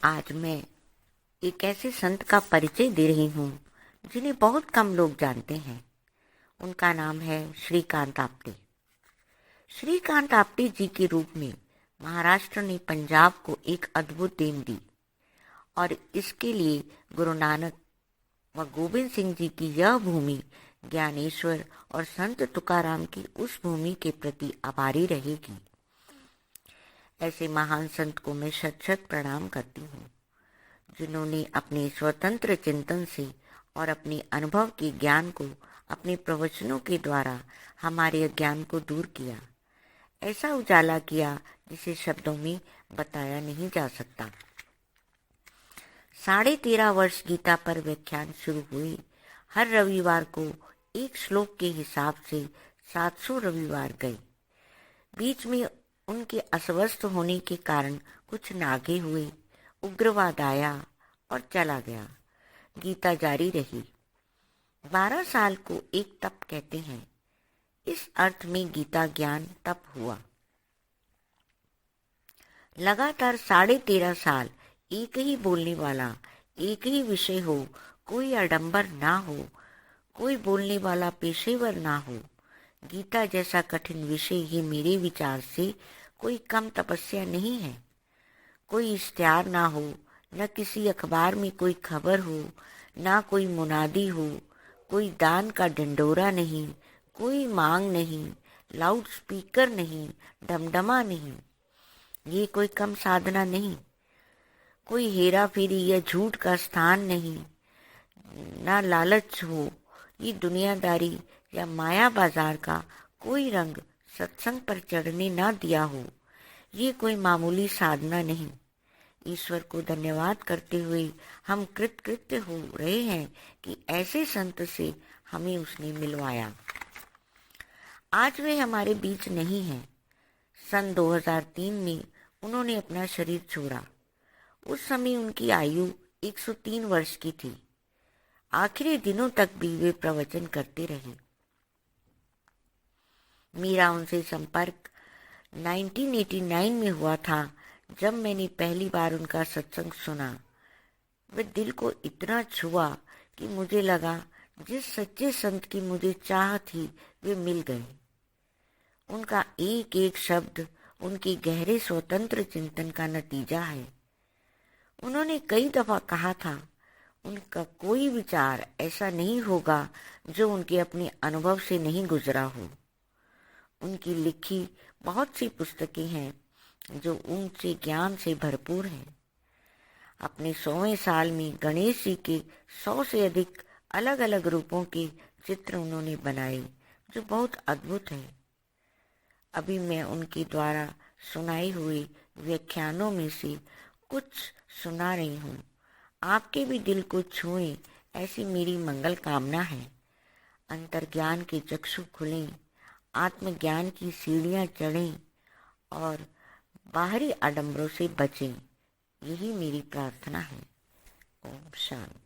आज मैं एक ऐसे संत का परिचय दे रही हूँ जिन्हें बहुत कम लोग जानते हैं। उनका नाम है श्रीकांत आपटे। श्रीकांत आपटे जी के रूप में महाराष्ट्र ने पंजाब को एक अद्भुत देन दी और इसके लिए गुरु नानक व गोविंद सिंह जी की यह भूमि ज्ञानेश्वर और संत तुकाराम की उस भूमि के प्रति आभारी रहेगी। ऐसे महान संत को मैं शत शत प्रणाम करती हूँ, जिन्होंने अपने स्वतंत्र चिंतन से और अपने अनुभव के ज्ञान को अपने प्रवचनों के द्वारा हमारे अज्ञान को दूर किया, ऐसा उजाला किया जिसे शब्दों में बताया नहीं जा सकता। 13.5 वर्ष गीता पर व्याख्यान शुरू हुए। हर रविवार को एक श्लोक के हिसाब से 700 रविवार गए। बीच में उनके अस्वस्थ होने के कारण कुछ नागे हुए, उग्रवाद आया और चला गया। गीता जारी रही। 12 साल को एक तप कहते हैं। इस अर्थ में गीता ज्ञान तप हुआ। लगातार 13.5 साल एक ही बोलने वाला, एक ही विषय हो, कोई आडंबर ना हो, कोई बोलने वाला पेशेवर ना हो। गीता जैसा कठिन विषय ही मेरे विचार से कोई कम तपस्या नहीं है। कोई इश्तिहार ना हो, न किसी अखबार में कोई खबर हो, ना कोई मुनादी हो, कोई दान का डंडोरा नहीं, कोई मांग नहीं, लाउड स्पीकर नहीं, डमडमा नहीं। ये कोई कम साधना नहीं। कोई हेरा फेरी या झूठ का स्थान नहीं, ना लालच हो, ये दुनियादारी या माया बाजार का कोई रंग सत्संग पर चढ़ने ना दिया हो। ये कोई मामूली साधना नहीं। ईश्वर को धन्यवाद करते हुए हम कृतकृत्य हो रहे हैं कि ऐसे संत से हमें उसने मिलवाया। आज वे हमारे बीच नहीं हैं। सन 2003 में उन्होंने अपना शरीर छोड़ा। उस समय उनकी आयु 103 वर्ष की थी। आखिरी दिनों तक भी वे प्रवचन करते रहे। मेरा उनसे संपर्क 1989 में हुआ था, जब मैंने पहली बार उनका सत्संग सुना। वे दिल को इतना छुआ कि मुझे लगा जिस सच्चे संत की मुझे चाह थी वे मिल गए। उनका एक एक शब्द उनके गहरे स्वतंत्र चिंतन का नतीजा है। उन्होंने कई दफा कहा था, उनका कोई विचार ऐसा नहीं होगा जो उनके अपने अनुभव से नहीं गुजरा हो। उनकी लिखी बहुत सी पुस्तकें हैं जो ऊंचे ज्ञान से भरपूर हैं। अपने 100वें साल में गणेश जी के 100 से अधिक अलग अलग रूपों के चित्र उन्होंने बनाए, जो बहुत अद्भुत हैं। अभी मैं उनके द्वारा सुनाए हुए व्याख्यानों में से कुछ सुना रही हूँ। आपके भी दिल को छुएं, ऐसी मेरी मंगल कामना है। अंतर्ज्ञान के चक्षु खुलें, आत्मज्ञान की सीढ़ियाँ चढ़ें और बाहरी आडंबरों से बचें। यही मेरी प्रार्थना है। ओम शांति।